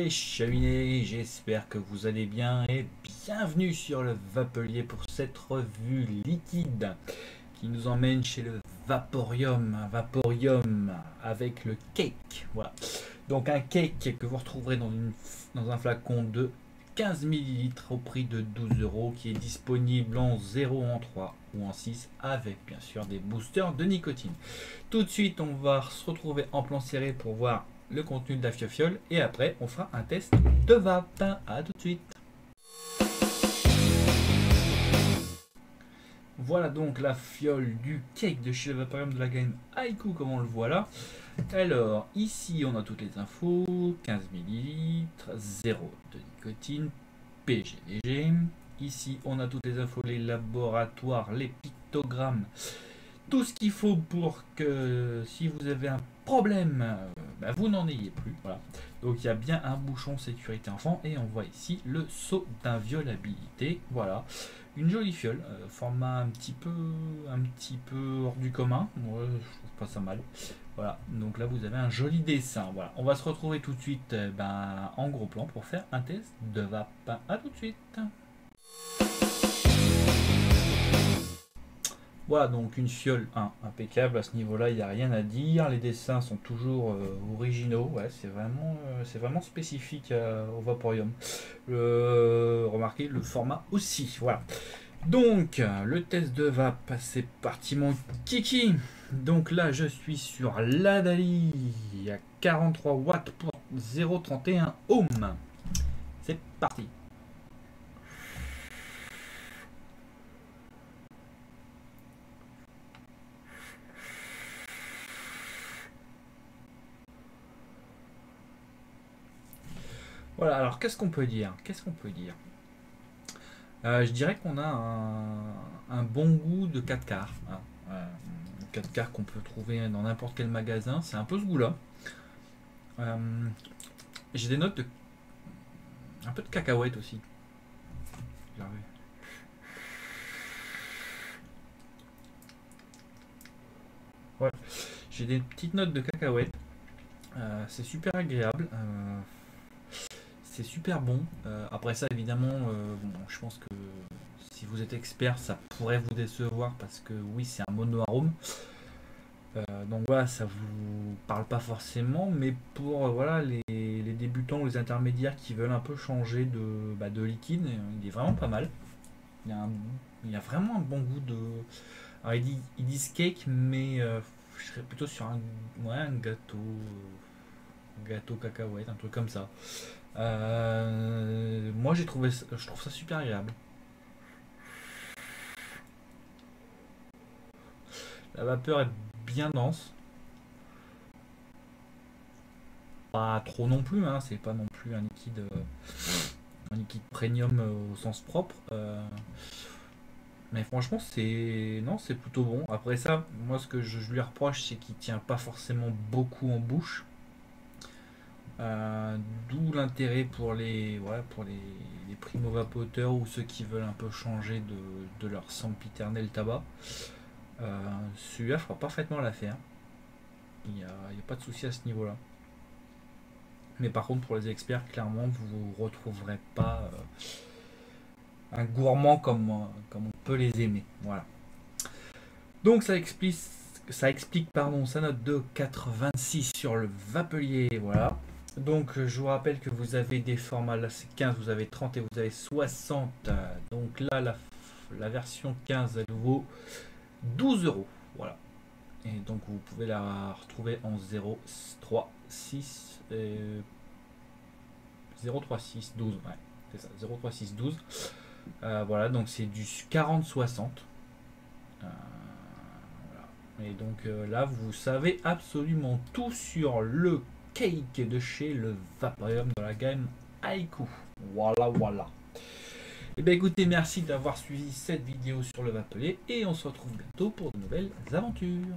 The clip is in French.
les cheminés, j'espère que vous allez bien et bienvenue sur le Vapelier pour cette revue liquide qui nous emmène chez le Vaporium, un Vaporium avec le cake. Voilà. Donc un cake que vous retrouverez dans un flacon de 15 ml au prix de 12 € qui est disponible en 0, en 3 ou en 6 avec bien sûr des boosters de nicotine. Tout de suite on va se retrouver en plan serré pour voir le contenu de la fiole et après on fera un test de vape. À tout de suite. Voilà donc la fiole du cake de chez le Vaporium de la gamme Haiku comme on le voit là. Alors ici on a toutes les infos, 15 ml, 0 de nicotine, PG léger. Ici on a toutes les infos, les laboratoires, les pictogrammes, tout ce qu'il faut pour que si vous avez un problème, vous n'en ayez plus. Voilà. Donc il y a bien un bouchon sécurité enfant et on voit ici le sceau d'inviolabilité. Voilà, une jolie fiole, format un petit peu hors du commun. Moi je trouve pas ça mal. Voilà, donc là vous avez un joli dessin. Voilà, on va se retrouver tout de suite en gros plan pour faire un test de vape. À tout de suite. Voilà donc une fiole impeccable à ce niveau-là, il n'y a rien à dire. Les dessins sont toujours originaux. Ouais, c'est vraiment spécifique au Vaporium. Remarquez le format aussi. Voilà. Donc le test de vape, c'est parti mon kiki. Donc là je suis sur l'Adali à 43 watts pour 0,31 ohms. C'est parti. Voilà, alors qu'est-ce qu'on peut dire? Je dirais qu'on a un bon goût de 4 quarts. 4 quarts qu'on peut trouver dans n'importe quel magasin. C'est un peu ce goût-là. J'ai des notes de un peu de cacahuète aussi. Ouais. J'ai des petites notes de cacahuète. C'est super agréable. C'est super bon. Après ça, évidemment, je pense que si vous êtes expert, ça pourrait vous décevoir parce que oui, c'est un mono-arôme. Donc voilà, ça vous parle pas forcément, mais pour voilà les débutants ou les intermédiaires qui veulent un peu changer de liquide, il est vraiment pas mal. Il y a vraiment un bon goût de. Alors ils disent cake, mais je serais plutôt sur un gâteau cacahuète, un truc comme ça. Moi je trouve ça super agréable. La vapeur est bien dense. Pas trop non plus, hein, c'est pas non plus un liquide premium au sens propre. Mais franchement c'est plutôt bon. Après ça, moi ce que je lui reproche c'est qu'il tient pas forcément beaucoup en bouche. D'où l'intérêt pour les primo-vapoteurs ou ceux qui veulent un peu changer de leur sempiternel tabac. Celui-là fera parfaitement l'affaire. Il n'y a pas de souci à ce niveau-là. Mais par contre, pour les experts, clairement, vous ne retrouverez pas un gourmand comme on peut les aimer. Voilà. Donc ça explique sa note de 86 sur le Vapelier. Voilà. Donc je vous rappelle que vous avez des formats, là c'est 15, vous avez 30 et vous avez 60. Donc là la version 15 elle vaut 12 €. Voilà. Et donc vous pouvez la retrouver en 036 03612. Ouais, c'est ça, 03612. Voilà, donc c'est du 40-60. Voilà. Et donc là vous savez absolument tout sur le cake de chez le Vaporium de la gamme Haiku. Voilà. Et bien écoutez, merci d'avoir suivi cette vidéo sur le Vapelier et on se retrouve bientôt pour de nouvelles aventures.